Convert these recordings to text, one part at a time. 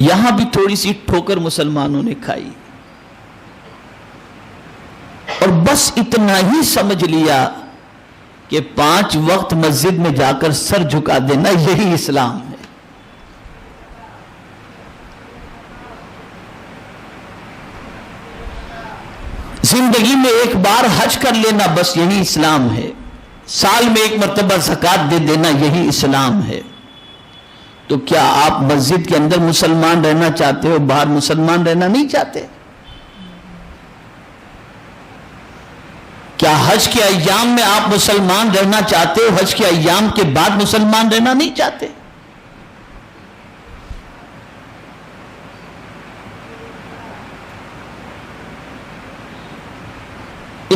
یہاں بھی تھوڑی سی ٹھوکر مسلمانوں نے کھائی اور بس اتنا ہی سمجھ لیا کہ 5 وقت مسجد میں جا کر سر جھکا دینا یہی اسلام ہے. زندگی میں ایک بار حج کر لینا بس یہی اسلام ہے. سال میں 1 مرتبہ زکوٰۃ دے دینا یہی اسلام ہے. تو کیا آپ مسجد کے اندر مسلمان رہنا چاہتے ہو، باہر مسلمان رہنا نہیں چاہتے؟ کیا حج کے ایام میں آپ مسلمان رہنا چاہتے ہو، حج کے ایام کے بعد مسلمان رہنا نہیں چاہتے؟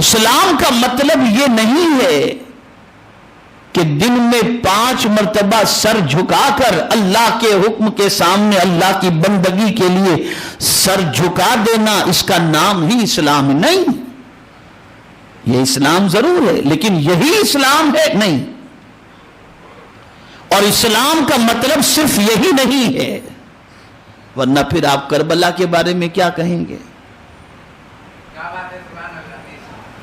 اسلام کا مطلب یہ نہیں ہے کہ دن میں 5 مرتبہ سر جھکا کر اللہ کے حکم کے سامنے اللہ کی بندگی کے لیے سر جھکا دینا اس کا نام ہی اسلام نہیں. یہ اسلام ضرور ہے لیکن یہی اسلام ہے نہیں. اور اسلام کا مطلب صرف یہی نہیں ہے، ورنہ پھر آپ کربلا کے بارے میں کیا کہیں گے؟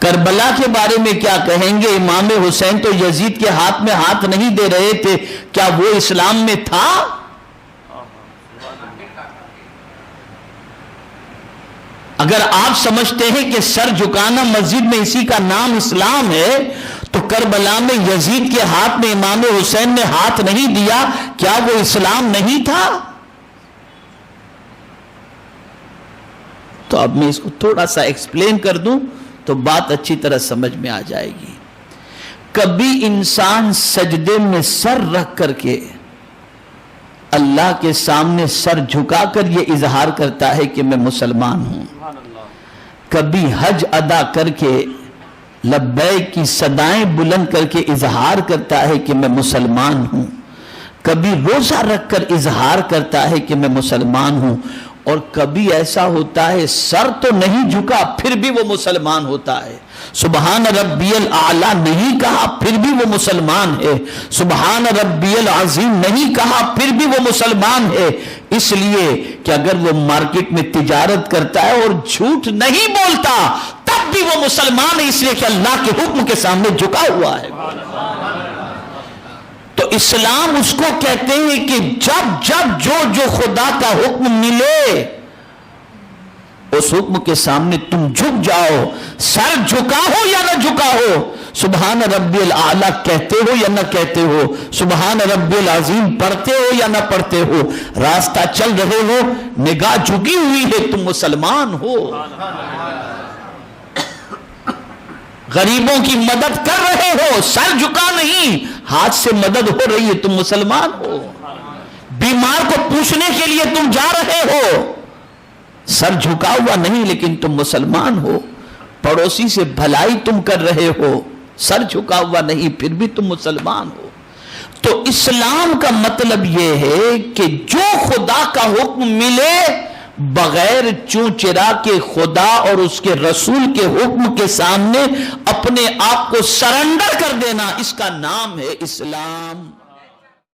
کربلا کے بارے میں کیا کہیں گے؟ امام حسین تو یزید کے ہاتھ میں ہاتھ نہیں دے رہے تھے، کیا وہ اسلام میں تھا؟ اگر آپ سمجھتے ہیں کہ سر جھکانا مسجد میں اسی کا نام اسلام ہے تو کربلا میں یزید کے ہاتھ میں امام حسین نے ہاتھ نہیں دیا، کیا وہ اسلام نہیں تھا؟ تو اب میں اس کو تھوڑا سا ایکسپلین کر دوں تو بات اچھی طرح سمجھ میں آ جائے گی. کبھی انسان سجدے میں سر رکھ کر کے اللہ کے سامنے سر جھکا کر یہ اظہار کرتا ہے کہ میں مسلمان ہوں. کبھی حج ادا کر کے لبیک کی صدائیں بلند کر کے اظہار کرتا ہے کہ میں مسلمان ہوں. کبھی روزہ رکھ کر اظہار کرتا ہے کہ میں مسلمان ہوں. اور کبھی ایسا ہوتا ہے سر تو نہیں جھکا پھر بھی وہ مسلمان ہوتا ہے. سبحان ربی الاعلی نہیں کہا پھر بھی وہ مسلمان ہے. سبحان ربی العظیم نہیں کہا پھر بھی وہ مسلمان ہے. اس لیے کہ اگر وہ مارکیٹ میں تجارت کرتا ہے اور جھوٹ نہیں بولتا تب بھی وہ مسلمان ہے، اس لیے کہ اللہ کے حکم کے سامنے جھکا ہوا ہے. تو اسلام اس کو کہتے ہیں کہ جب جو خدا کا حکم ملے اس حکم کے سامنے تم جھک جاؤ. سر جھکا ہو یا نہ جھکا ہو، سبحان ربی الاعلی کہتے ہو یا نہ کہتے ہو، سبحان ربی العظیم پڑھتے ہو یا نہ پڑھتے ہو، راستہ چل رہے ہو نگاہ جھکی ہوئی ہے، تم مسلمان ہو. غریبوں کی مدد کر رہے ہو، سر جھکا نہیں، ہاتھ سے مدد ہو رہی ہے، تم مسلمان ہو. بیمار کو پوچھنے کے لیے تم جا رہے ہو، سر جھکا ہوا نہیں لیکن تم مسلمان ہو. پڑوسی سے بھلائی تم کر رہے ہو، سر جھکا ہوا نہیں پھر بھی تم مسلمان ہو. تو اسلام کا مطلب یہ ہے کہ جو خدا کا حکم ملے بغیر چوں چرا کے خدا اور اس کے رسول کے حکم کے سامنے اپنے آپ کو سرنڈر کر دینا، اس کا نام ہے اسلام.